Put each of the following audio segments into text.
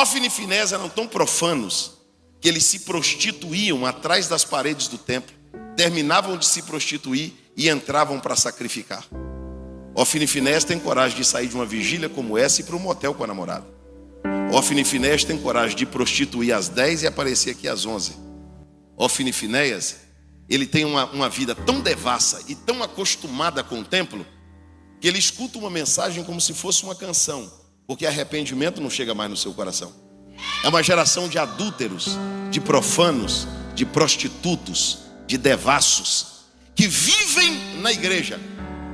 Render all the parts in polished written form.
Hófni e Finéias eram tão profanos que eles se prostituíam atrás das paredes do templo, terminavam de se prostituir e entravam para sacrificar. Hófni e Finéias têm coragem de sair de uma vigília como essa e ir para um motel com a namorada. Hófni e Finéias têm coragem de prostituir às 10 e aparecer aqui às 11. Hófni e Finéias, ele tem uma vida tão devassa e tão acostumada com o templo, que ele escuta uma mensagem como se fosse uma canção, porque arrependimento não chega mais no seu coração. É uma geração de adúlteros, de profanos, de prostitutos, de devassos, que vivem na igreja,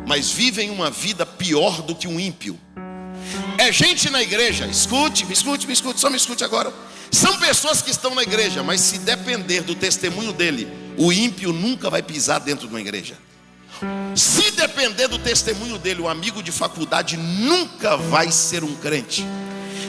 mas vivem uma vida pior do que um ímpio. É gente na igreja, escute, só me escute agora. São pessoas que estão na igreja, mas se depender do testemunho dele, o ímpio nunca vai pisar dentro de uma igreja. Se depender do testemunho dele, o amigo de faculdade nunca vai ser um crente.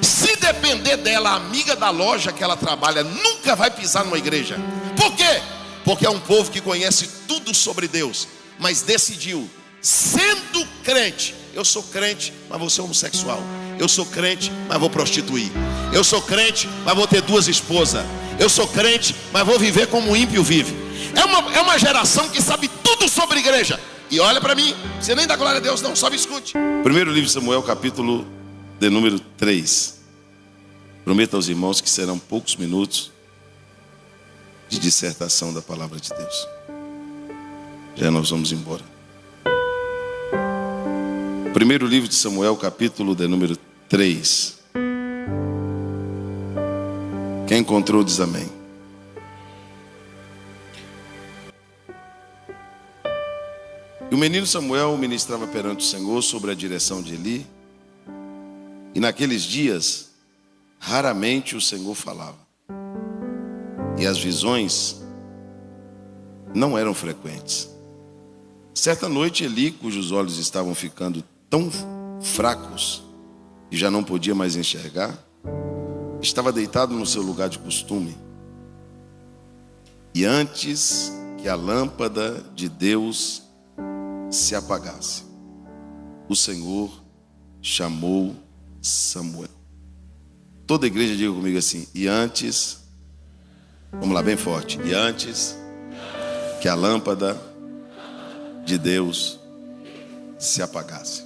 Se depender dela, a amiga da loja que ela trabalha nunca vai pisar numa igreja. Por quê? Porque é um povo que conhece tudo sobre Deus, mas decidiu, sendo crente, eu sou crente, mas vou ser homossexual. Eu sou crente, mas vou prostituir. Eu sou crente, mas vou ter 2 esposas. Eu sou crente, mas vou viver como um ímpio vive. É uma geração que sabe tudo sobre igreja. E olha para mim, você nem dá glória a Deus não, só me escute. Primeiro livro de Samuel, capítulo de número 3. Prometo aos irmãos que serão poucos minutos de dissertação da palavra de Deus. Já nós vamos embora. Primeiro livro de Samuel, capítulo de número 3. Quem encontrou diz amém. E o menino Samuel ministrava perante o Senhor sobre a direção de Eli. E naqueles dias, raramente o Senhor falava. E as visões não eram frequentes. Certa noite, Eli, cujos olhos estavam ficando tão fracos que já não podia mais enxergar, estava deitado no seu lugar de costume. E antes que a lâmpada de Deus se apagasse, o Senhor chamou Samuel. Toda a igreja diga comigo assim: e antes, vamos lá bem forte, e antes que a lâmpada de Deus se apagasse.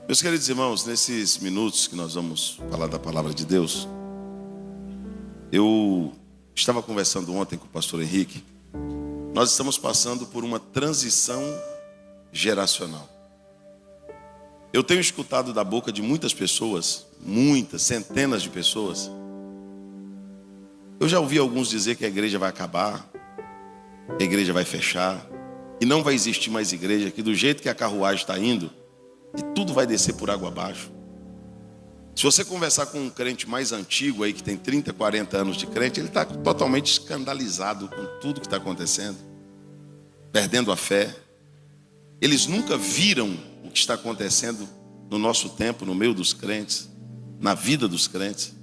Meus queridos irmãos, nesses minutos que nós vamos falar da palavra de Deus, eu estava conversando ontem com o pastor Henrique. Nós estamos passando por uma transição geracional. Eu tenho escutado da boca de muitas pessoas, muitas, centenas de pessoas. Eu já ouvi alguns dizer que a igreja vai acabar, a igreja vai fechar, e não vai existir mais igreja, que do jeito que a carruagem está indo, e tudo vai descer por água abaixo. Se você conversar com um crente mais antigo aí, que tem 30, 40 anos de crente, ele está totalmente escandalizado com tudo que está acontecendo, perdendo a fé. Eles nunca viram o que está acontecendo no nosso tempo, no meio dos crentes, na vida dos crentes.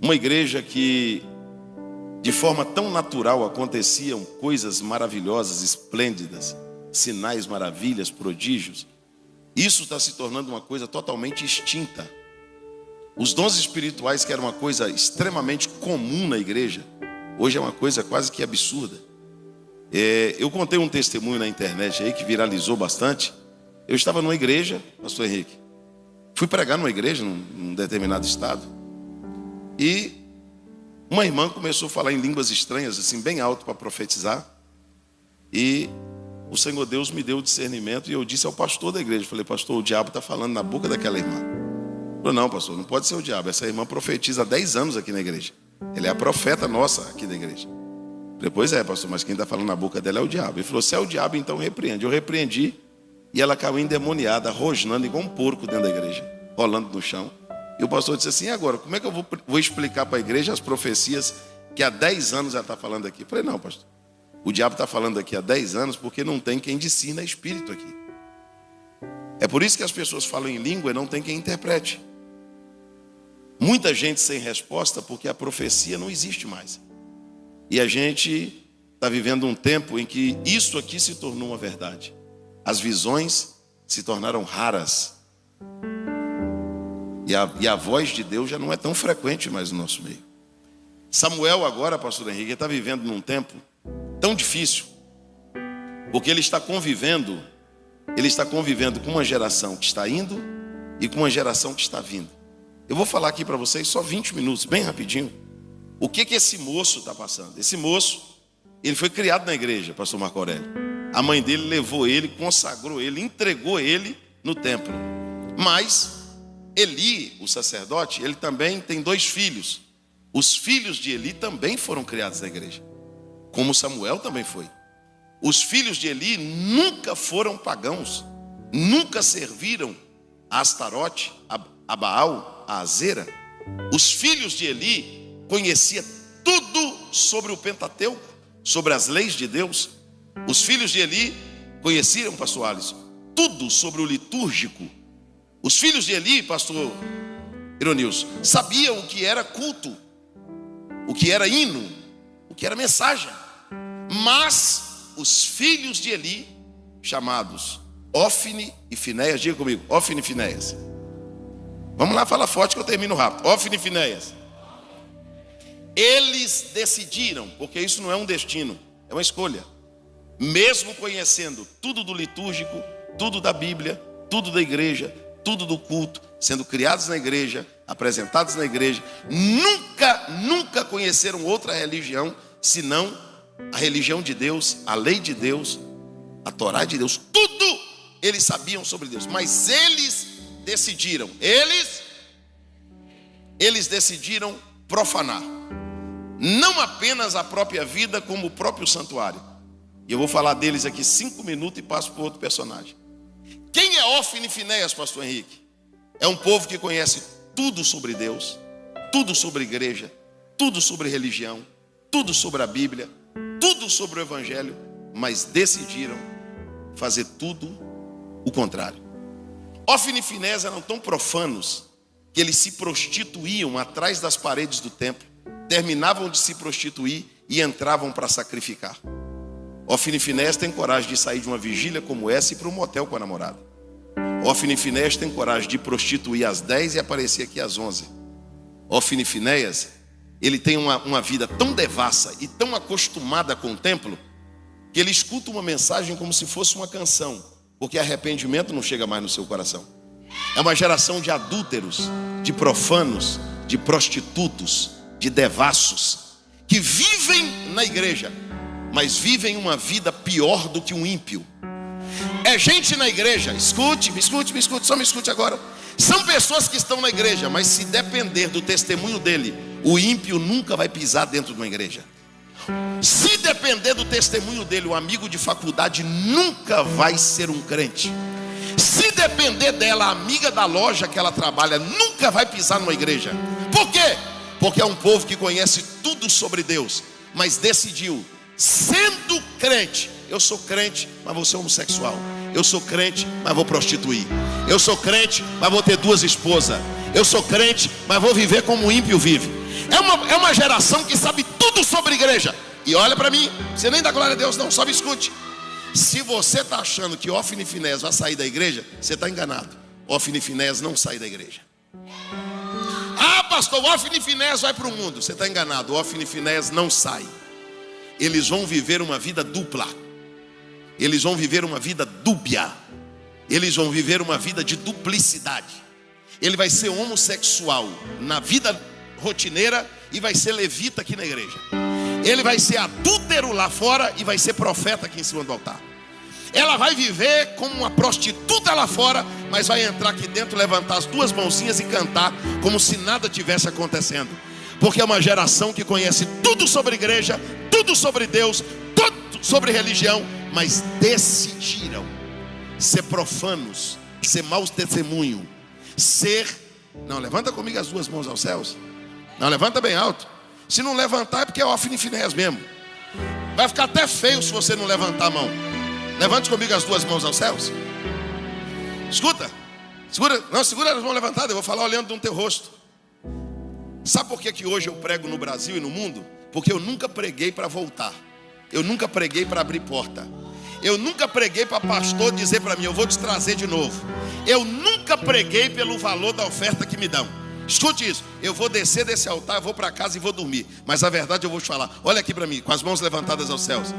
Uma igreja que, de forma tão natural, aconteciam coisas maravilhosas, esplêndidas, sinais, maravilhas, prodígios. Isso está se tornando uma coisa totalmente extinta. Os dons espirituais, que era uma coisa extremamente comum na igreja, hoje é uma coisa quase que absurda. Eu contei um testemunho na internet aí que viralizou bastante. Eu estava numa igreja, pastor Henrique, fui pregar numa igreja num determinado estado, e uma irmã começou a falar em línguas estranhas, assim, bem alto para profetizar. E o Senhor Deus me deu o discernimento, e eu disse ao pastor da igreja, falei: pastor, o diabo está falando na boca daquela irmã. Ele falou: não, pastor, não pode ser o diabo, essa irmã profetiza há 10 anos aqui na igreja, ela é a profeta nossa aqui da igreja. Eu falei: pois é, pastor, mas quem está falando na boca dela é o diabo. Ele falou: se é o diabo, então repreende. Eu repreendi, e ela caiu endemoniada, rosnando igual um porco dentro da igreja, rolando no chão. E o pastor disse assim: e agora, como é que eu vou explicar para a igreja as profecias que há 10 anos ela está falando aqui? Eu falei: não, pastor, o diabo está falando aqui há 10 anos porque não tem quem ensina espírito aqui. É por isso que as pessoas falam em língua e não tem quem interprete. Muita gente sem resposta porque a profecia não existe mais. E a gente está vivendo um tempo em que isso aqui se tornou uma verdade. As visões se tornaram raras. E a voz de Deus já não é tão frequente mais no nosso meio. Samuel agora, pastor Henrique, está vivendo num tempo tão difícil, porque ele está convivendo com uma geração que está indo e com uma geração que está vindo. Eu vou falar aqui para vocês só 20 minutos, bem rapidinho, o que esse moço está passando. Esse moço, ele foi criado na igreja, pastor Marco Aurélio. A mãe dele levou ele, consagrou ele, entregou ele no templo. Mas Eli, o sacerdote, ele também tem 2 filhos. Os filhos de Eli também foram criados na igreja, como Samuel também foi. Os filhos de Eli nunca foram pagãos, nunca serviram a Astarote, a Baal, a Azera. Os filhos de Eli conheciam tudo sobre o Pentateuco, sobre as leis de Deus. Os filhos de Eli conheciam, pastor Alisson, tudo sobre o litúrgico. Os filhos de Eli, pastor Ironilson, sabiam o que era culto, o que era hino, o que era mensagem. Mas os filhos de Eli, chamados Ofni e Finéias, diga comigo, Ofni e Finéias. Vamos lá, fala forte que eu termino rápido. Ofni e Finéias. Eles decidiram, porque isso não é um destino, é uma escolha. Mesmo conhecendo tudo do litúrgico, tudo da Bíblia, tudo da igreja, tudo do culto, sendo criados na igreja, apresentados na igreja, nunca conheceram outra religião, senão a religião de Deus, a lei de Deus, a Torá de Deus. Tudo eles sabiam sobre Deus, mas eles decidiram, eles decidiram profanar, não apenas a própria vida, como o próprio santuário. E eu vou falar deles aqui 5 minutos e passo para outro personagem. Quem é Ofni e Finéias, pastor Henrique? É um povo que conhece tudo sobre Deus, tudo sobre igreja, tudo sobre religião, tudo sobre a Bíblia, tudo sobre o Evangelho, mas decidiram fazer tudo o contrário. Ofni e Finéias eram tão profanos que eles se prostituíam atrás das paredes do templo, terminavam de se prostituir e entravam para sacrificar. Ofni e Finéias tem coragem de sair de uma vigília como essa e ir para um motel com a namorada. Ofni e Finéias tem coragem de prostituir às 10 e aparecer aqui às 11. Ofni e Finéias, ele tem uma vida tão devassa e tão acostumada com o templo, que ele escuta uma mensagem como se fosse uma canção, porque arrependimento não chega mais no seu coração. É uma geração de adúlteros, de profanos, de prostitutos, de devassos, que vivem na igreja, mas vivem uma vida pior do que um ímpio. É gente na igreja, escute, só me escute agora. São pessoas que estão na igreja, mas se depender do testemunho dele, o ímpio nunca vai pisar dentro de uma igreja. Se depender do testemunho dele, o amigo de faculdade nunca vai ser um crente. Se depender dela, a amiga da loja que ela trabalha nunca vai pisar numa igreja. Por quê? Porque é um povo que conhece tudo sobre Deus, mas decidiu, sendo crente, eu sou crente, mas vou ser homossexual. Eu sou crente, mas vou prostituir. Eu sou crente, mas vou ter 2 esposas. Eu sou crente, mas vou viver como o ímpio vive. É uma geração que sabe tudo sobre igreja. E olha para mim, você nem dá glória a Deus não, só me escute. Se você está achando que Ofni e Finéias vai sair da igreja, você está enganado. Ofni e Finéias não sai da igreja. Ah, pastor, Ofni e Finéias vai para o mundo. Você está enganado, Ofni e Finéias não sai. Eles vão viver uma vida dupla. Eles vão viver uma vida dúbia. Eles vão viver uma vida de duplicidade. Ele vai ser homossexual na vida rotineira e vai ser levita aqui na igreja. Ele vai ser adúltero lá fora e vai ser profeta aqui em cima do altar. Ela vai viver como uma prostituta lá fora, mas vai entrar aqui dentro, levantar as 2 mãozinhas e cantar como se nada tivesse acontecendo. Porque é uma geração que conhece tudo sobre igreja, tudo sobre Deus, tudo sobre religião, mas decidiram ser profanos, ser maus testemunho, não, levanta comigo as 2 mãos aos céus. Não, levanta bem alto. Se não levantar é porque é Ofni e Finéias mesmo. Vai ficar até feio se você não levantar a mão. Levante comigo as 2 mãos aos céus. Escuta, segura as mãos levantadas. Eu vou falar olhando no teu rosto. Sabe por que hoje eu prego no Brasil e no mundo? Porque eu nunca preguei para voltar. Eu nunca preguei para abrir porta. Eu nunca preguei para pastor dizer para mim: eu vou te trazer de novo. Eu nunca preguei pelo valor da oferta que me dão. Escute isso: eu vou descer desse altar, vou para casa e vou dormir. Mas a verdade eu vou te falar. Olha aqui para mim, com as mãos levantadas aos céus.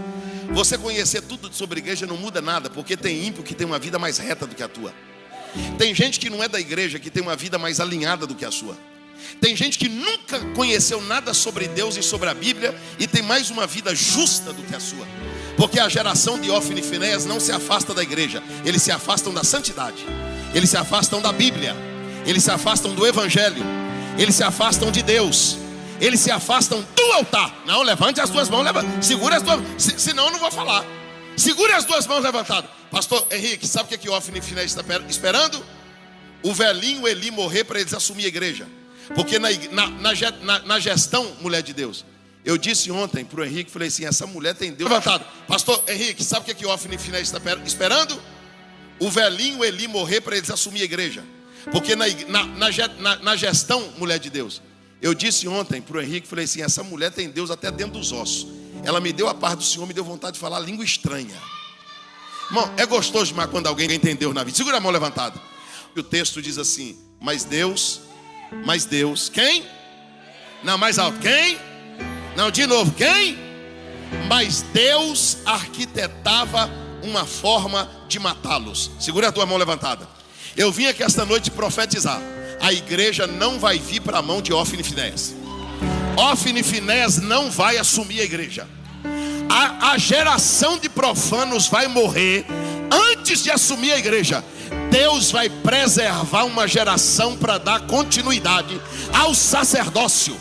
Você conhecer tudo sobre igreja não muda nada, porque tem ímpio que tem uma vida mais reta do que a tua. Tem gente que não é da igreja que tem uma vida mais alinhada do que a sua. Tem gente que nunca conheceu nada sobre Deus e sobre a Bíblia e tem mais uma vida justa do que a sua. Porque a geração de Ófine e Finéias não se afasta da igreja. Eles se afastam da santidade. Eles se afastam da Bíblia. Eles se afastam do Evangelho. Eles se afastam de Deus. Eles se afastam do altar. Não, levante as duas mãos, segura as duas, senão eu não vou falar. Segure as duas mãos levantadas. Pastor Henrique, sabe o que o Ófine e Finéias está esperando? O velhinho Eli morrer para eles assumir a igreja. Porque na gestão, mulher de Deus, eu disse ontem para o Henrique, falei assim: essa mulher tem Deus levantado. Pastor Henrique, sabe o que o Ófine e Finéias está esperando? O velhinho Eli morrer para eles assumir a igreja. Porque na gestão, mulher de Deus, eu disse ontem para o Henrique, falei assim: essa mulher tem Deus até dentro dos ossos. Ela me deu a paz do Senhor, me deu vontade de falar língua estranha. Irmão, é gostoso demais quando alguém entendeu na vida. Segura a mão levantada. O texto diz assim: mas Deus, quem? Não, mais alto, quem? Não, de novo, quem? Mas Deus arquitetava uma forma de matá-los. Segura a tua mão levantada. Eu vim aqui esta noite profetizar: a igreja não vai vir para a mão de Ófine e Finéias. Ófine e Finéias não vai assumir a igreja. A geração de profanos vai morrer antes de assumir a igreja. Deus vai preservar uma geração para dar continuidade ao sacerdócio.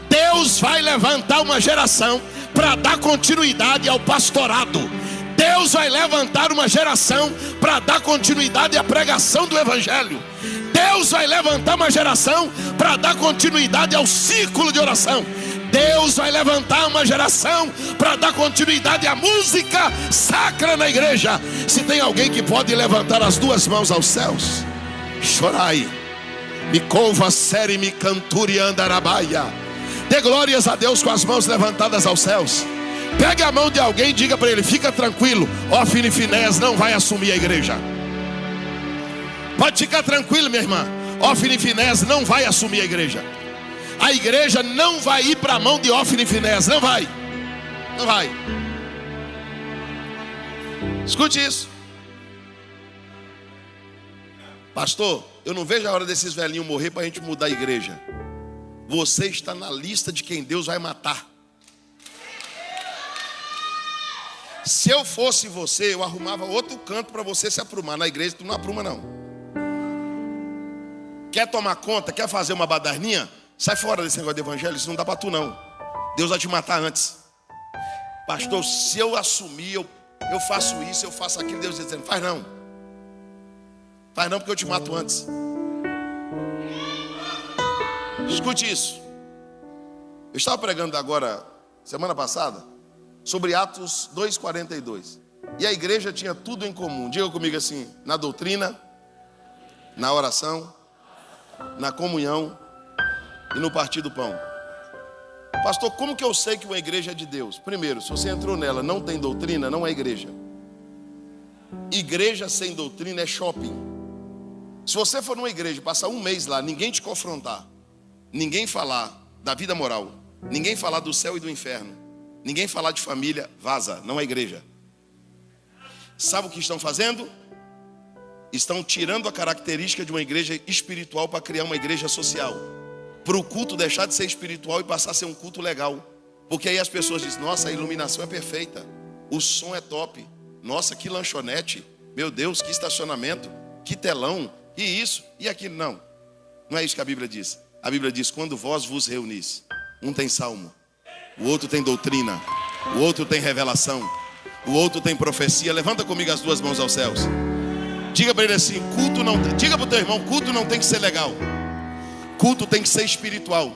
Deus vai levantar uma geração para dar continuidade ao pastorado. Deus vai levantar uma geração para dar continuidade à pregação do Evangelho. Deus vai levantar uma geração para dar continuidade ao círculo de oração. Deus vai levantar uma geração para dar continuidade à música sacra na igreja. Se tem alguém que pode levantar as duas mãos aos céus, chorai, me couva série, me canturi andarabaia. Dê glórias a Deus com as mãos levantadas aos céus. Pegue a mão de alguém e diga para ele: fica tranquilo, Ófine e Finéias não vai assumir a igreja. Pode ficar tranquilo, minha irmã, Ófine e Finéias não vai assumir a igreja. A igreja não vai ir para a mão de Ófine e Finéias. Não vai. Não vai. Escute isso. Pastor, eu não vejo a hora desses velhinhos morrer para a gente mudar a igreja. Você está na lista de quem Deus vai matar. Se eu fosse você, eu arrumava outro canto para você se aprumar. Na igreja tu não apruma não. Quer tomar conta? Quer fazer uma badarninha? Sai fora desse negócio de evangelho. Isso não dá para tu não. Deus vai te matar antes. Pastor, se eu assumir, eu faço isso, eu faço aquilo. Deus dizendo: faz não. Faz não, porque eu te mato antes. Escute isso. Eu estava pregando agora, semana passada, sobre Atos 2,42. E a igreja tinha tudo em comum. Diga comigo assim: na doutrina, na oração, na comunhão e no partir do pão. Pastor, como que eu sei que uma igreja é de Deus? Primeiro, se você entrou nela, não tem doutrina, não é igreja. Igreja sem doutrina é shopping. Se você for numa igreja e passar um mês lá, ninguém te confrontar, ninguém falar da vida moral, ninguém falar do céu e do inferno, ninguém falar de família, vaza, não é igreja. Sabe o que estão fazendo? Estão tirando a característica de uma igreja espiritual para criar uma igreja social. Para o culto deixar de ser espiritual e passar a ser um culto legal. Porque aí as pessoas dizem: nossa, a iluminação é perfeita, o som é top, nossa, que lanchonete, meu Deus, que estacionamento, que telão, que isso e aquilo. Não é isso que a Bíblia diz. A Bíblia diz: quando vós vos reunis, um tem salmo, o outro tem doutrina, o outro tem revelação, o outro tem profecia. Levanta comigo as duas mãos aos céus. Diga para ele assim: culto não. Diga para o teu irmão: culto não tem que ser legal. Culto tem que ser espiritual.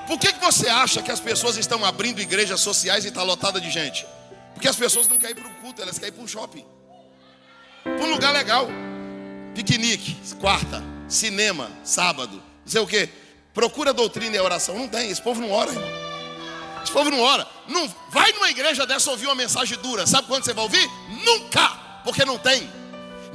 Por que você acha que as pessoas estão abrindo igrejas sociais e está lotada de gente? Porque as pessoas não querem ir para o culto, elas querem ir para um shopping, para um lugar legal. Piquenique, quarta, cinema, sábado, não sei o que. Procura doutrina e oração. Não tem, esse povo não ora, irmão. Esse povo não ora. Não vai numa igreja dessa ouvir uma mensagem dura. Sabe quando você vai ouvir? Nunca. Porque não tem.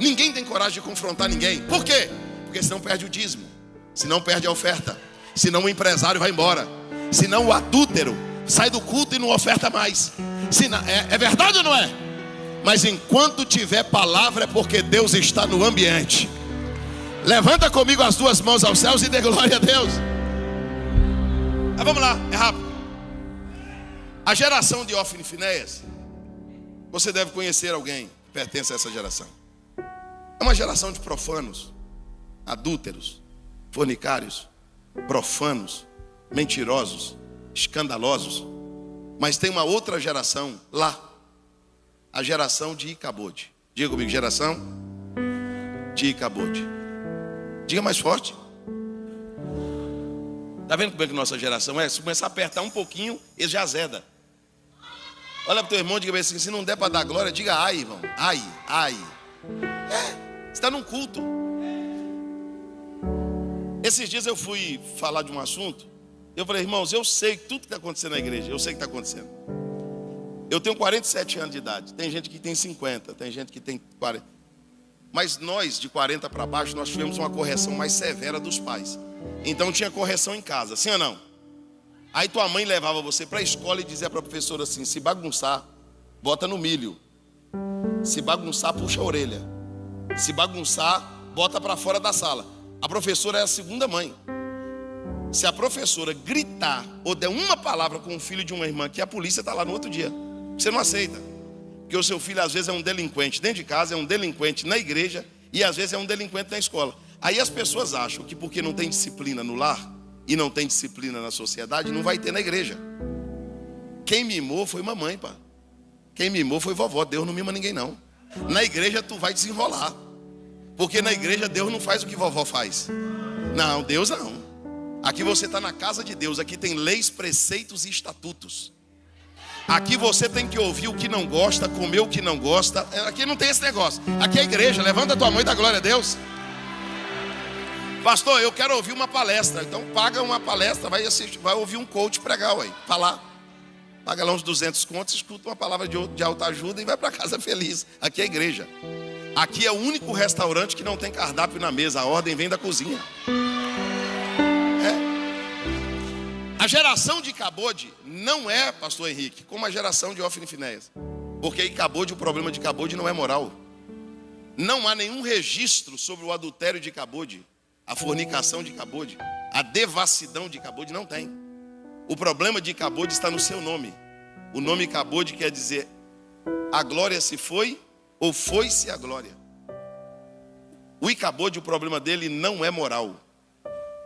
Ninguém tem coragem de confrontar ninguém. Por quê? Porque senão perde o dízimo, senão perde a oferta, senão o empresário vai embora, senão o adúltero sai do culto e não oferta mais. Senão, é verdade ou não é? Mas enquanto tiver palavra é porque Deus está no ambiente. Levanta comigo as duas mãos aos céus e dê glória a Deus. Vamos lá, é rápido. A geração de Ofni e Finéias, você deve conhecer alguém que pertence a essa geração. É uma geração de profanos, adúlteros, fornicários, profanos, mentirosos, escandalosos. Mas tem uma outra geração lá, a geração de Icabode. Diga comigo, geração de Icabode. Diga mais forte. Está vendo como é que nossa geração é? Se começar a apertar um pouquinho, ele já azeda. Olha para o teu irmão e diga assim: se não der para dar glória, diga ai, irmão. Ai, ai. Você está num culto. Esses dias eu fui falar de um assunto. Eu falei: irmãos, eu sei tudo que está acontecendo na igreja. Eu sei o que está acontecendo. Eu tenho 47 anos de idade. Tem gente que tem 50, tem gente que tem 40. Mas nós, de 40 para baixo, nós tivemos uma correção mais severa dos pais. Então tinha correção em casa, sim ou não? Aí tua mãe levava você para a escola e dizia para a professora assim: se bagunçar, bota no milho. Se bagunçar, puxa a orelha. Se bagunçar, bota para fora da sala. A professora é a segunda mãe. Se a professora gritar ou der uma palavra com o filho de uma irmã, que a polícia está lá no outro dia, você não aceita. Porque o seu filho às vezes é um delinquente dentro de casa, é um delinquente na igreja e às vezes é um delinquente na escola. Aí as pessoas acham que porque não tem disciplina no lar e não tem disciplina na sociedade, não vai ter na igreja. Quem mimou foi mamãe, pá. Quem mimou foi vovó. Deus não mima ninguém não. Na igreja tu vai desenrolar. Porque na igreja Deus não faz o que vovó faz. Não, Deus não. Aqui você está na casa de Deus. Aqui tem leis, preceitos e estatutos. Aqui você tem que ouvir o que não gosta, comer o que não gosta. Aqui não tem esse negócio. Aqui é a igreja. Levanta a tua mão e dá glória a Deus. Pastor, eu quero ouvir uma palestra. Então paga uma palestra, vai assistir, vai ouvir um coach pregar, ué, falar. Paga lá uns 200 contos, escuta uma palavra de alta ajuda e vai para casa feliz. Aqui é a igreja. Aqui é o único restaurante que não tem cardápio na mesa. A ordem vem da cozinha. A geração de Icabode não é, pastor Henrique, como a geração de Ofni e Finéias. Porque Icabode, o problema de Icabode não é moral. Não há nenhum registro sobre o adultério de Icabode, a fornicação de Icabode, a devassidão de Icabode, não tem. O problema de Icabode está no seu nome. O nome Icabode quer dizer: a glória se foi ou foi-se a glória. O Icabode, o problema dele não é moral.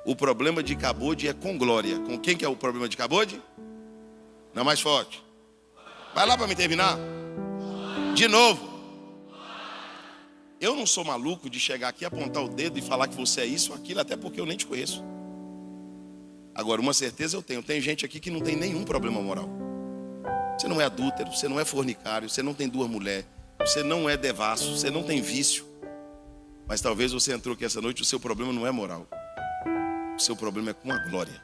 O problema de Icabode é com glória. Com quem que é o problema de Icabode? Não, mais forte. Vai lá para me terminar. De novo. Eu não sou maluco de chegar aqui, apontar o dedo e falar que você é isso ou aquilo, até porque eu nem te conheço. Agora, uma certeza eu tenho. Tem gente aqui que não tem nenhum problema moral. Você não é adúltero, você não é fornicário, você não tem duas mulheres, você não é devasso, você não tem vício. Mas talvez você entrou aqui essa noite, o seu problema não é moral. O seu problema é com a glória.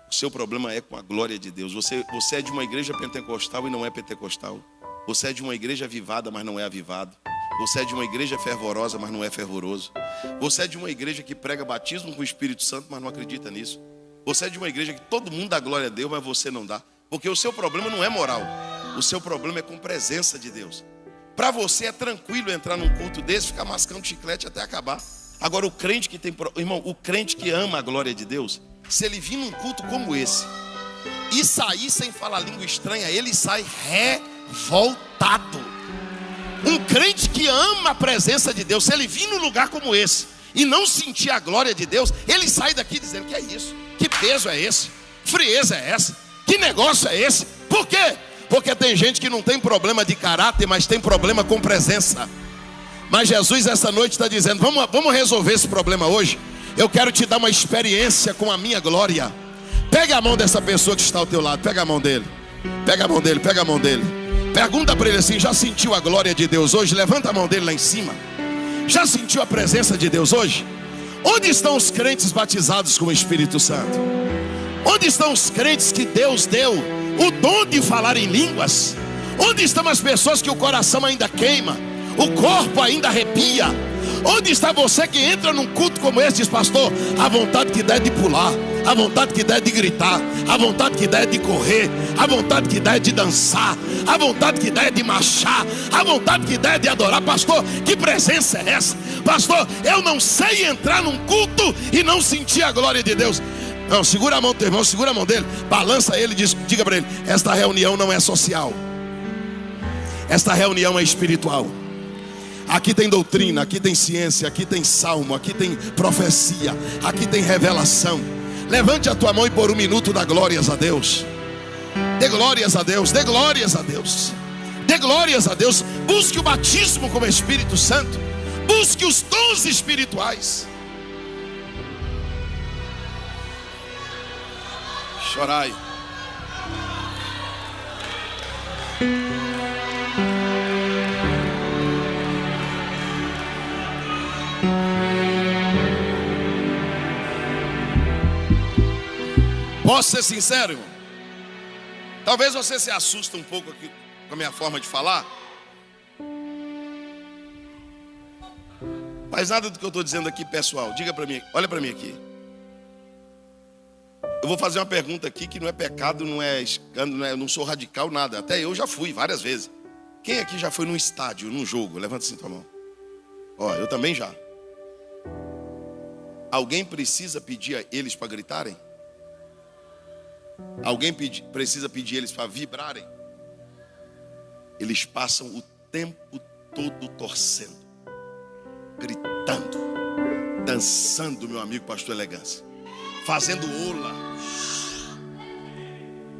O seu problema é com a glória de Deus. Você é de uma igreja pentecostal e não é pentecostal. Você é de uma igreja avivada, mas não é avivado. Você é de uma igreja fervorosa, mas não é fervoroso. Você é de uma igreja que prega batismo com o Espírito Santo, mas não acredita nisso. Você é de uma igreja que todo mundo dá glória a Deus, mas você não dá. Porque o seu problema não é moral. O seu problema é com presença de Deus. Para você é tranquilo entrar num culto desse, ficar mascando chiclete até acabar. Agora o crente que tem... Irmão, o crente que ama a glória de Deus, se ele vir num culto como esse e sair sem falar língua estranha, ele sai revoltado. Um crente que ama a presença de Deus, se ele vir num lugar como esse e não sentir a glória de Deus, ele sai daqui dizendo: que é isso? Que peso é esse? Frieza é essa? Que negócio é esse? Por quê? Porque tem gente que não tem problema de caráter, mas tem problema com presença. Mas Jesus essa noite está dizendo: vamos resolver esse problema hoje. Eu quero te dar uma experiência com a minha glória. Pega a mão dessa pessoa que está ao teu lado. Pega a mão dele. Pega a mão dele, pega a mão dele. Pergunta para ele assim: já sentiu a glória de Deus hoje? Levanta a mão dele lá em cima. Já sentiu a presença de Deus hoje? Onde estão os crentes batizados com o Espírito Santo? Onde estão os crentes que Deus deu o dom de falar em línguas? Onde estão as pessoas que o coração ainda queima, o corpo ainda arrepia? Onde está você que entra num culto como esse, diz: pastor, a vontade que dá é de pular, a vontade que dá é de gritar, a vontade que dá é de correr, a vontade que dá é de dançar, a vontade que dá é de marchar, a vontade que dá é de adorar. Pastor, que presença é essa? Pastor, eu não sei entrar num culto e não sentir a glória de Deus. Não, segura a mão do teu irmão, segura a mão dele, balança ele e diga para ele: esta reunião não é social, esta reunião é espiritual. Aqui tem doutrina, aqui tem ciência, aqui tem salmo, aqui tem profecia, aqui tem revelação. Levante a tua mão e por um minuto dá glórias a Deus. Dê glórias a Deus, dê glórias a Deus, dê glórias a Deus. Busque o batismo com o Espírito Santo, busque os dons espirituais. Chorai. Posso ser sincero, irmão? Talvez você se assuste um pouco aqui com a minha forma de falar, mas nada do que eu estou dizendo aqui, pessoal, diga para mim, olha para mim aqui. Eu vou fazer uma pergunta aqui que não é pecado, não é escândalo, eu não sou radical, nada. Até eu já fui várias vezes. Quem aqui já foi num estádio, num jogo? Levanta assim tua mão. Ó, eu também já. Alguém precisa pedir a eles para gritarem? Alguém precisa pedir eles para vibrarem? Eles passam o tempo todo torcendo, gritando, dançando, meu amigo pastor Elegância, fazendo ola.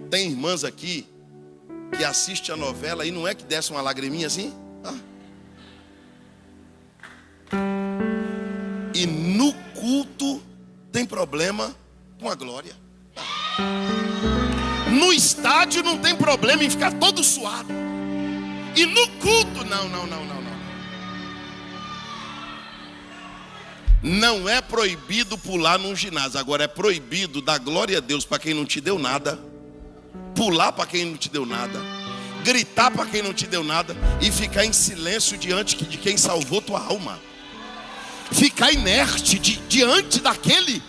Tem irmãs aqui que assistem a novela e não é que desce uma lagriminha assim? E no culto tem problema com a glória. No estádio não tem problema em ficar todo suado. E no culto, não. Não é proibido pular num ginásio. Agora é proibido dar glória a Deus para quem não te deu nada, pular para quem não te deu nada, gritar para quem não te deu nada e ficar em silêncio diante de quem salvou tua alma. Ficar inerte diante daquele.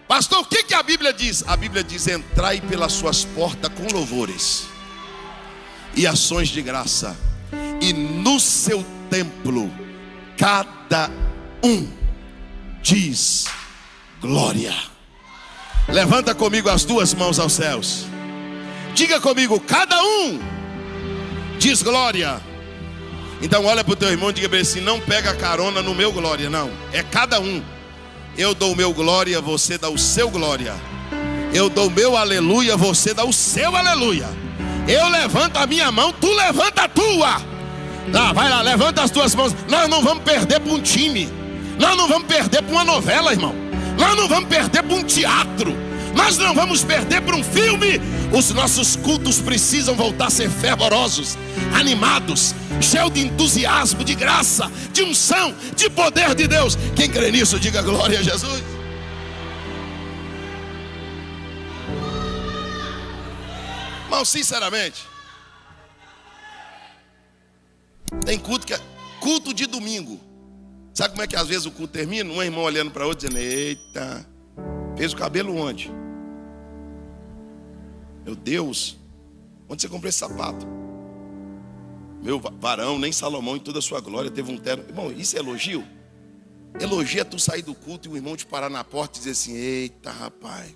Pastor, o que a Bíblia diz? A Bíblia diz: entrai pelas suas portas com louvores e ações de graça, e no seu templo cada um diz glória. Levanta comigo as duas mãos aos céus. Diga comigo: cada um diz glória. Então olha para o teu irmão e diga para ele assim: não pega carona no meu glória, não. É cada um. Eu dou o meu glória, você dá o seu glória. Eu dou o meu aleluia, você dá o seu aleluia. Eu levanto a minha mão, tu levanta a tua. Vai lá, levanta as tuas mãos. Nós não vamos perder para um time. Nós não vamos perder para uma novela, irmão. Nós não vamos perder para um teatro. Nós não vamos perder para um filme. Os nossos cultos precisam voltar a ser fervorosos, animados, cheios de entusiasmo, de graça, de unção, de poder de Deus. Quem crê nisso, diga glória a Jesus. Irmão, sinceramente, tem culto que é culto de domingo. Sabe como é que às vezes o culto termina? Um irmão olhando para outro dizendo: eita, fez o cabelo onde? Meu Deus, onde você comprou esse sapato? Meu varão, nem Salomão em toda a sua glória teve um terno. Irmão, isso é elogio? Elogio é tu sair do culto e o irmão te parar na porta e dizer assim: eita rapaz,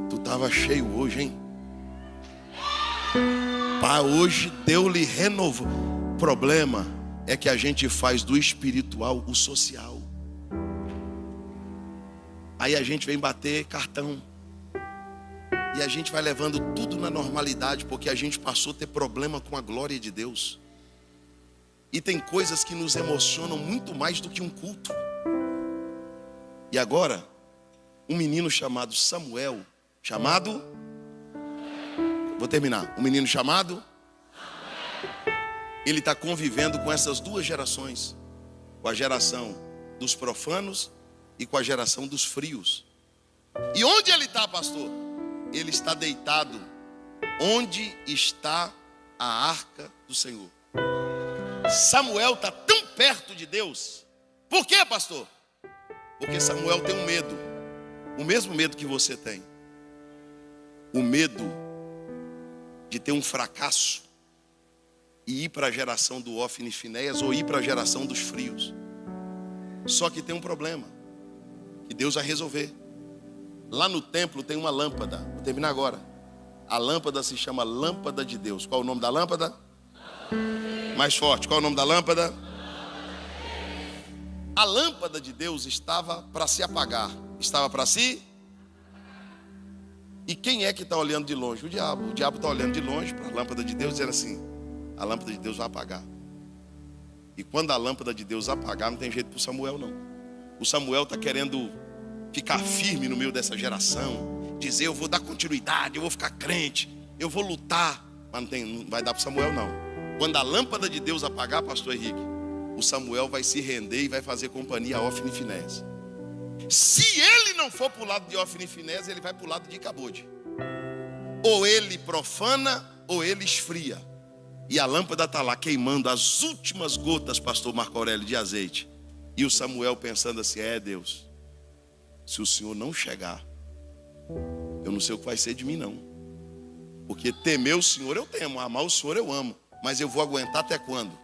tu estava cheio hoje, hein? Pá, hoje Deus lhe renovou. O problema é que a gente faz do espiritual o social. Aí a gente vem bater cartão. E a gente vai levando tudo na normalidade, porque a gente passou a ter problema com a glória de Deus. E tem coisas que nos emocionam muito mais do que um culto. E agora, um menino chamado Samuel, vou terminar, um menino chamado, ele está convivendo com essas duas gerações, com a geração dos profanos e com a geração dos frios. E onde ele está, pastor? Ele está deitado onde está a arca do Senhor. Samuel está tão perto de Deus. Por quê, pastor? Porque Samuel tem um medo, o mesmo medo que você tem. O medo de ter um fracasso e ir para a geração do Ofni e Finéias ou ir para a geração dos frios. Só que tem um problema que Deus vai resolver. Lá no templo tem uma lâmpada. Vou terminar agora. A lâmpada se chama lâmpada de Deus. Qual é o nome da lâmpada? Mais forte. Qual é o nome da lâmpada? A lâmpada de Deus estava para se apagar. Estava para se... E quem é que está olhando de longe? O diabo. O diabo está olhando de longe para a lâmpada de Deus, dizendo assim: a lâmpada de Deus vai apagar. E quando a lâmpada de Deus apagar, não tem jeito para o Samuel, não. O Samuel está querendo ficar firme no meio dessa geração, dizer: eu vou dar continuidade, eu vou ficar crente, eu vou lutar. Mas não vai dar para o Samuel, não. Quando a lâmpada de Deus apagar, pastor Henrique, o Samuel vai se render e vai fazer companhia a Ofni e Finéias. Se ele não for para o lado de Ofni e Finéias, ele vai para o lado de Icabode. Ou ele profana, ou ele esfria. E a lâmpada está lá queimando as últimas gotas, pastor Marco Aurélio, de azeite. E o Samuel pensando assim: Deus, se o Senhor não chegar, eu não sei o que vai ser de mim, não. Porque temer o Senhor eu temo, amar o Senhor eu amo. Mas eu vou aguentar até quando?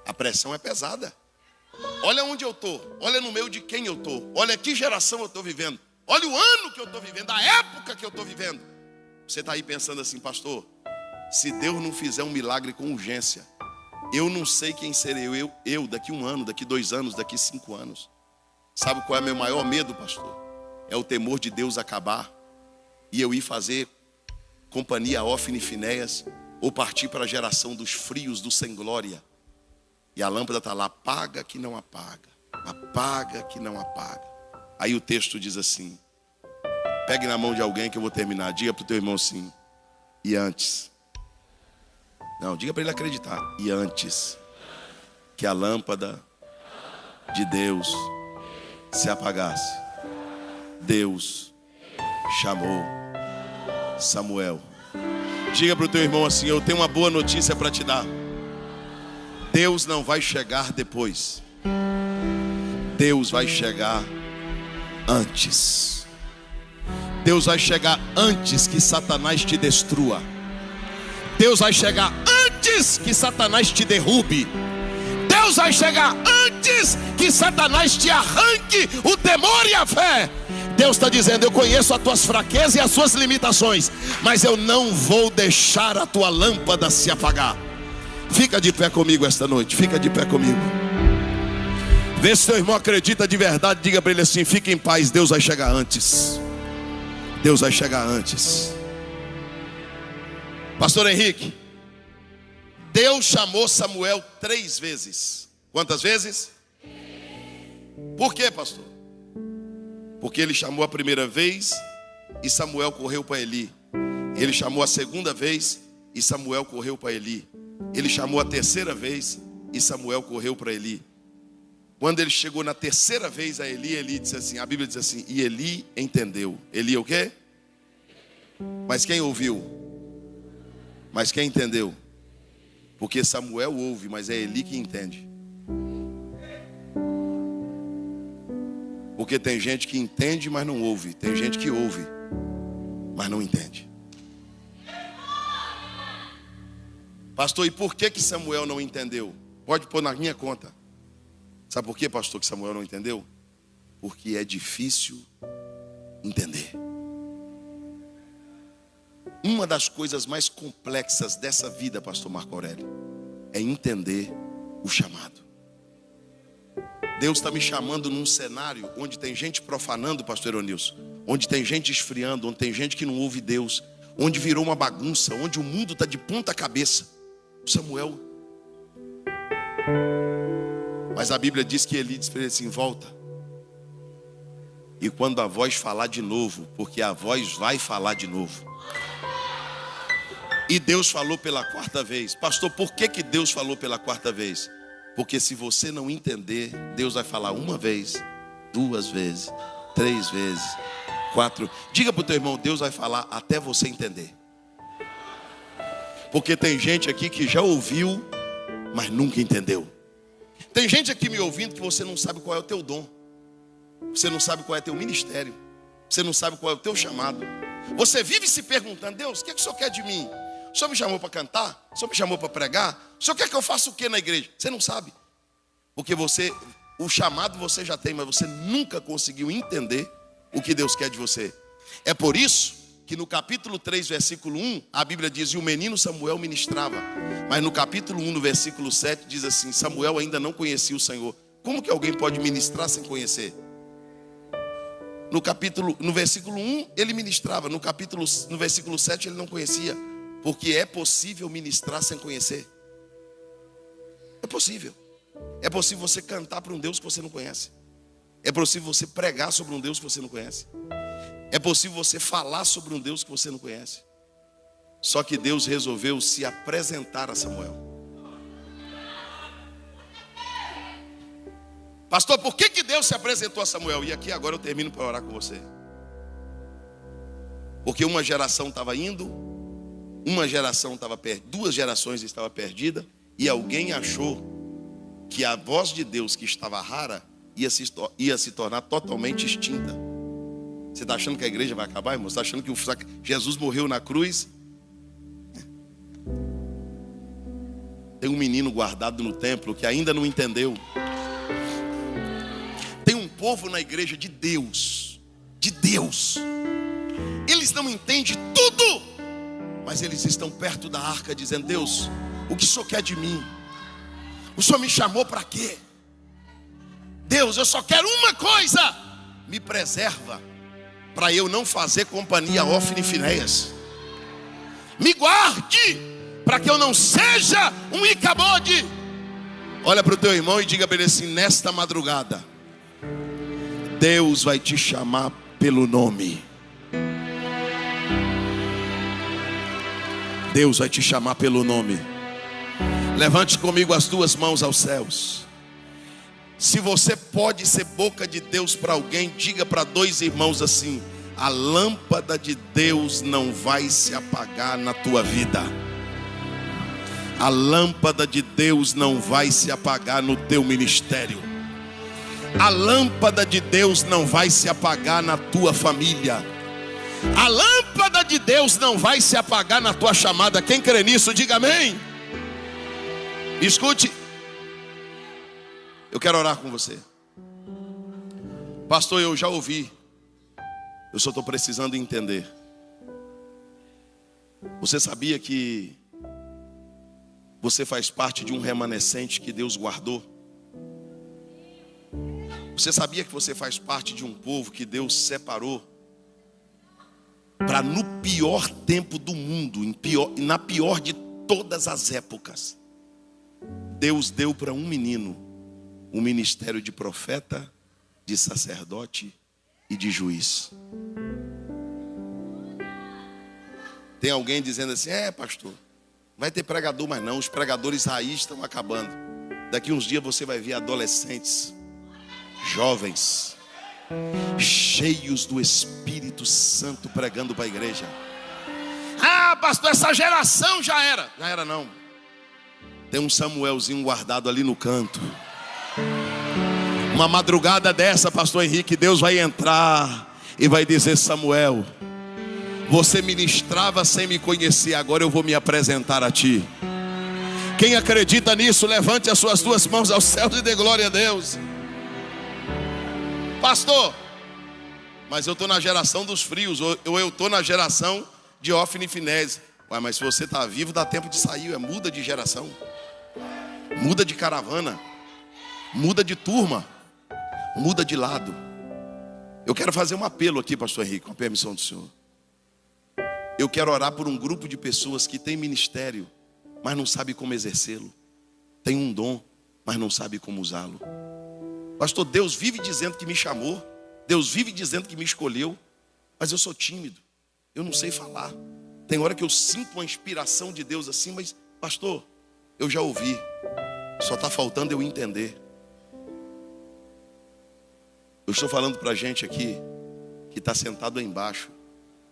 A pressão é pesada. Olha onde eu estou, olha no meio de quem eu estou, olha que geração eu estou vivendo, olha o ano que eu estou vivendo, a época que eu estou vivendo. Você está aí pensando assim: pastor, se Deus não fizer um milagre com urgência, eu não sei quem serei eu daqui 1 ano, daqui 2 anos, daqui 5 anos. Sabe qual é meu maior medo, pastor? É o temor de Deus acabar e eu ir fazer companhia a Ofni e Finéias, ou partir para a geração dos frios, do sem glória. E a lâmpada está lá: apaga que não apaga, apaga que não apaga. Aí o texto diz assim, pegue na mão de alguém que eu vou terminar, diga para o teu irmão assim: e antes, não, diga para ele acreditar, e antes que a lâmpada de Deus se apagasse, Deus chamou Samuel. Diga para o teu irmão assim: eu tenho uma boa notícia para te dar. Deus não vai chegar depois, Deus vai chegar antes. Deus vai chegar antes que Satanás te destrua. Deus vai chegar antes que Satanás te derrube. Deus vai chegar antes que Satanás te arranque o temor e a fé. Deus está dizendo: eu conheço as tuas fraquezas e as suas limitações, mas eu não vou deixar a tua lâmpada se apagar. Fica de pé comigo esta noite, fica de pé comigo. Vê se seu irmão acredita de verdade, diga para ele assim: fique em paz, Deus vai chegar antes. Deus vai chegar antes. Pastor Henrique, Deus chamou Samuel 3 vezes. Quantas vezes? Por quê, pastor? Porque ele chamou a primeira vez e Samuel correu para Eli. Ele chamou a segunda vez e Samuel correu para Eli. Ele chamou a terceira vez e Samuel correu para Eli. Quando ele chegou na terceira vez a Eli, Eli disse assim, a Bíblia diz assim: e Eli entendeu. Eli o quê? Mas quem ouviu? Mas quem entendeu? Porque Samuel ouve, mas é Eli que entende. Porque tem gente que entende, mas não ouve. Tem gente que ouve, mas não entende. Pastor, e por que Samuel não entendeu? Pode pôr na minha conta. Sabe por que, pastor, que Samuel não entendeu? Porque é difícil entender. Uma das coisas mais complexas dessa vida, pastor Marco Aurélio, é entender o chamado. Deus está me chamando num cenário onde tem gente profanando, pastor Eronilson, onde tem gente esfriando, onde tem gente que não ouve Deus, onde virou uma bagunça, onde o mundo está de ponta cabeça. Samuel. Mas a Bíblia diz que Eli disse para ele assim: volta. E quando a voz falar de novo, porque a voz vai falar de novo. E Deus falou pela 4ª vez. Pastor, por que Deus falou pela 4ª vez? Porque se você não entender, Deus vai falar 1 vez, 2 vezes, 3 vezes, 4. Diga para o teu irmão, Deus vai falar até você entender. Porque tem gente aqui que já ouviu, mas nunca entendeu. Tem gente aqui me ouvindo que você não sabe qual é o teu dom. Você não sabe qual é o teu ministério. Você não sabe qual é o teu chamado. Você vive se perguntando, Deus, o que é que o Senhor quer de mim? O Senhor me chamou para cantar? O Senhor me chamou para pregar? O Senhor quer que eu faça o que na igreja? Você não sabe. Porque o chamado você já tem, mas você nunca conseguiu entender o que Deus quer de você. É por isso que no capítulo 3, versículo 1, a Bíblia diz, e o menino Samuel ministrava. Mas no capítulo 1, no versículo 7, diz assim, Samuel ainda não conhecia o Senhor. Como que alguém pode ministrar sem conhecer? No versículo 1, ele ministrava. No versículo 7, ele não conhecia. Porque é possível ministrar sem conhecer. É possível. É possível você cantar para um Deus que você não conhece. É possível você pregar sobre um Deus que você não conhece. É possível você falar sobre um Deus que você não conhece. Só que Deus resolveu se apresentar a Samuel. Pastor, por que Deus se apresentou a Samuel? E aqui agora eu termino para orar com você. Porque uma geração estava indo, duas gerações estavam perdidas, e alguém achou que a voz de Deus que estava rara ia se tornar totalmente extinta. Você está achando que a igreja vai acabar, irmão? Você está achando que Jesus morreu na cruz? Tem um menino guardado no templo que ainda não entendeu. Tem um povo na igreja de Deus. Eles não entendem tudo, mas eles estão perto da arca dizendo, Deus, o que o Senhor quer de mim? O Senhor me chamou para quê? Deus, eu só quero uma coisa. Me preserva para eu não fazer companhia a Ofni e Finéias. Me guarde para que eu não seja um Icabode. Olha para o teu irmão e diga para ele assim, nesta madrugada Deus vai te chamar pelo nome. Deus vai te chamar pelo nome. Levante comigo as duas mãos aos céus. Se você pode ser boca de Deus para alguém, diga para dois irmãos assim: a lâmpada de Deus não vai se apagar na tua vida. A lâmpada de Deus não vai se apagar no teu ministério. A lâmpada de Deus não vai se apagar na tua família. A lâmpada de Deus não vai se apagar na tua chamada. Quem crê nisso, diga amém. Escute, eu quero orar com você. Pastor, eu já ouvi, eu só estou precisando entender. Você sabia que você faz parte de um remanescente que Deus guardou? Você sabia que você faz parte de um povo que Deus separou para no pior tempo do mundo, na pior de todas as épocas, Deus deu para um menino o ministério de profeta, de sacerdote e de juiz. Tem alguém dizendo assim, pastor, vai ter pregador, mas não, os pregadores raiz estão acabando. Daqui uns dias você vai ver adolescentes, jovens, cheios do Espírito Santo pregando para a igreja. Pastor, essa geração já era não. Tem um Samuelzinho guardado ali no canto. Uma madrugada dessa, pastor Henrique, Deus vai entrar e vai dizer, Samuel, você ministrava sem me conhecer, agora eu vou me apresentar a ti. Quem acredita nisso, levante as suas duas mãos aos céus e dê glória a Deus. Pastor, mas eu estou na geração dos frios, ou eu estou na geração de Ofni e Finéias. Mas se você está vivo, dá tempo de sair. Muda de geração, muda de caravana, muda de turma, muda de lado. Eu quero fazer um apelo aqui, pastor Henrique, com a permissão do senhor. Eu quero orar por um grupo de pessoas que tem ministério, mas não sabe como exercê-lo. Tem um dom, mas não sabe como usá-lo. Pastor, Deus vive dizendo que me chamou, Deus vive dizendo que me escolheu, mas eu sou tímido, eu não sei falar. Tem hora que eu sinto uma inspiração de Deus assim, mas pastor, eu já ouvi, só está faltando eu entender. Eu estou falando para a gente aqui que está sentado aí embaixo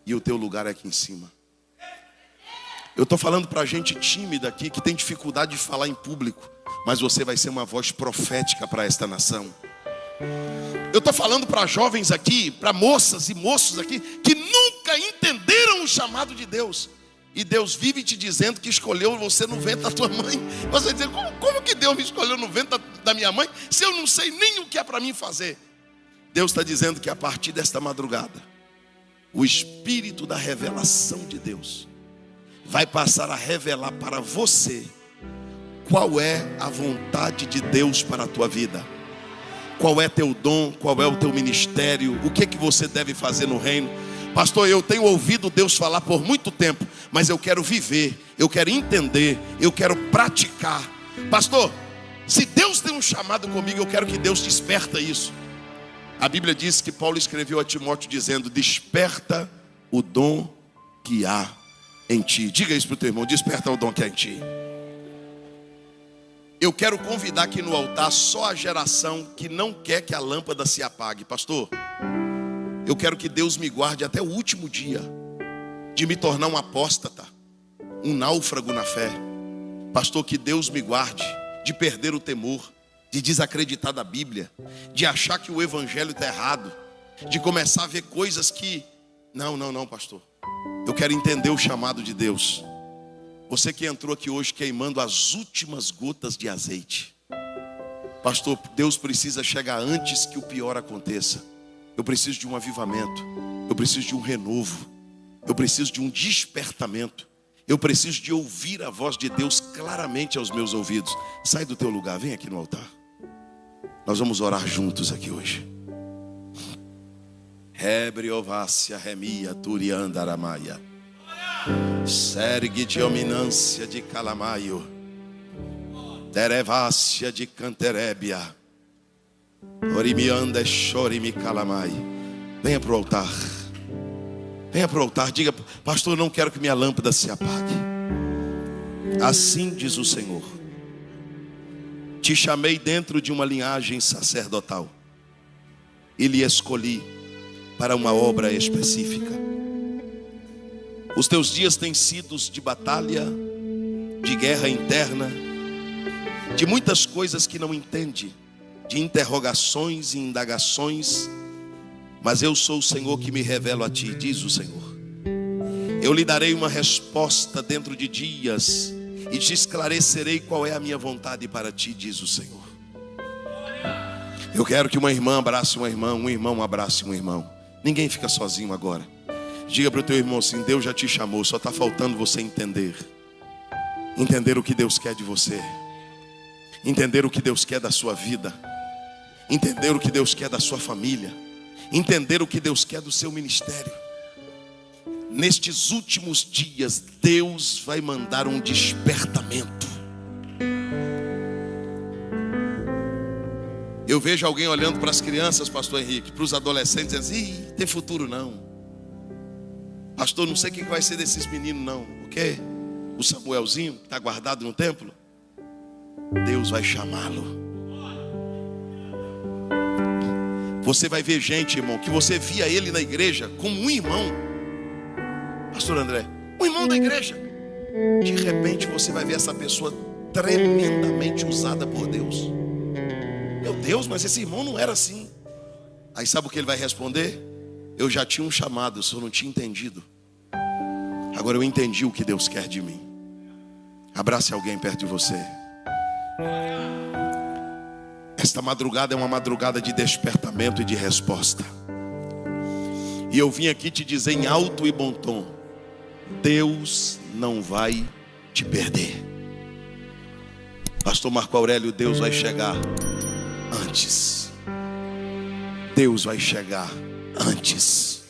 e o teu lugar é aqui em cima. Eu estou falando para gente tímida aqui, que tem dificuldade de falar em público, mas você vai ser uma voz profética para esta nação. Eu estou falando para jovens aqui, para moças e moços aqui, que nunca entenderam o chamado de Deus. E Deus vive te dizendo que escolheu você no ventre da tua mãe. Você vai dizer, como que Deus me escolheu no ventre da minha mãe, se eu não sei nem o que é para mim fazer? Deus está dizendo que a partir desta madrugada, o Espírito da revelação de Deus vai passar a revelar para você qual é a vontade de Deus para a tua vida. Qual é teu dom, qual é o teu ministério, o que você deve fazer no reino. Pastor, eu tenho ouvido Deus falar por muito tempo, mas eu quero viver, eu quero entender, eu quero praticar. Pastor, se Deus tem um chamado comigo, eu quero que Deus desperta isso. A Bíblia diz que Paulo escreveu a Timóteo dizendo, desperta o dom que há em ti. Diga isso para o teu irmão, desperta o dom que há em ti. Eu quero convidar aqui no altar só a geração que não quer que a lâmpada se apague. Pastor, eu quero que Deus me guarde até o último dia de me tornar um apóstata, um náufrago na fé. Pastor, que Deus me guarde de perder o temor, de desacreditar da Bíblia, de achar que o evangelho está errado, de começar a ver coisas que... Não, pastor. Eu quero entender o chamado de Deus. Você que entrou aqui hoje queimando as últimas gotas de azeite. Pastor, Deus precisa chegar antes que o pior aconteça. Eu preciso de um avivamento. Eu preciso de um renovo. Eu preciso de um despertamento. Eu preciso de ouvir a voz de Deus claramente aos meus ouvidos. Sai do teu lugar, vem aqui no altar. Nós vamos orar juntos aqui hoje. Hebriovácia remia turiandaramaia. Sergue de ominância de calamaio. Derevácia de canterébia. Orimianda chorimi calamai. Venha para o altar. Venha para o altar. Diga, pastor, eu não quero que minha lâmpada se apague. Assim diz o Senhor. Te chamei dentro de uma linhagem sacerdotal e lhe escolhi para uma obra específica. Os teus dias têm sido de batalha, de guerra interna, de muitas coisas que não entende, de interrogações e indagações, mas eu sou o Senhor que me revelo a ti, diz o Senhor. Eu lhe darei uma resposta dentro de dias e te esclarecerei qual é a minha vontade para ti, diz o Senhor. Eu quero que uma irmã abrace uma irmã, um irmão abrace um irmão. Ninguém fica sozinho agora. Diga para o teu irmão assim, Deus já te chamou, só está faltando você entender. Entender o que Deus quer de você. Entender o que Deus quer da sua vida. Entender o que Deus quer da sua família. Entender o que Deus quer do seu ministério. Nestes últimos dias, Deus vai mandar um despertamento. Eu vejo alguém olhando para as crianças, pastor Henrique, para os adolescentes, dizendo assim, tem futuro não. Pastor, não sei o que vai ser desses meninos não. O quê? O Samuelzinho, que está guardado no templo? Deus vai chamá-lo. Você vai ver gente, irmão, que você via ele na igreja como um irmão. Pastor André, um irmão da igreja. De repente você vai ver essa pessoa tremendamente usada por Deus. Meu Deus, mas esse irmão não era assim. Aí sabe o que ele vai responder? Eu já tinha um chamado, eu só não tinha entendido. Agora eu entendi o que Deus quer de mim. Abrace alguém perto de você. Esta madrugada é uma madrugada de despertamento e de resposta. E eu vim aqui te dizer em alto e bom tom: Deus não vai te perder. Pastor Marco Aurélio, Deus vai chegar antes. Deus vai chegar antes.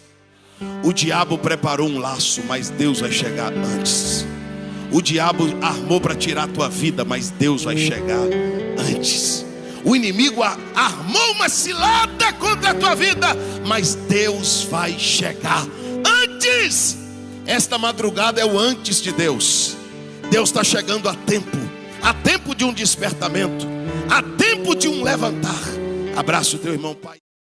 O diabo preparou um laço, mas Deus vai chegar antes. O diabo armou para tirar a tua vida, mas Deus vai chegar antes. O inimigo armou uma cilada contra a tua vida, mas Deus vai chegar antes. Esta madrugada é o antes de Deus. Deus está chegando a tempo de um despertamento, a tempo de um levantar. Abraça o teu irmão, pai.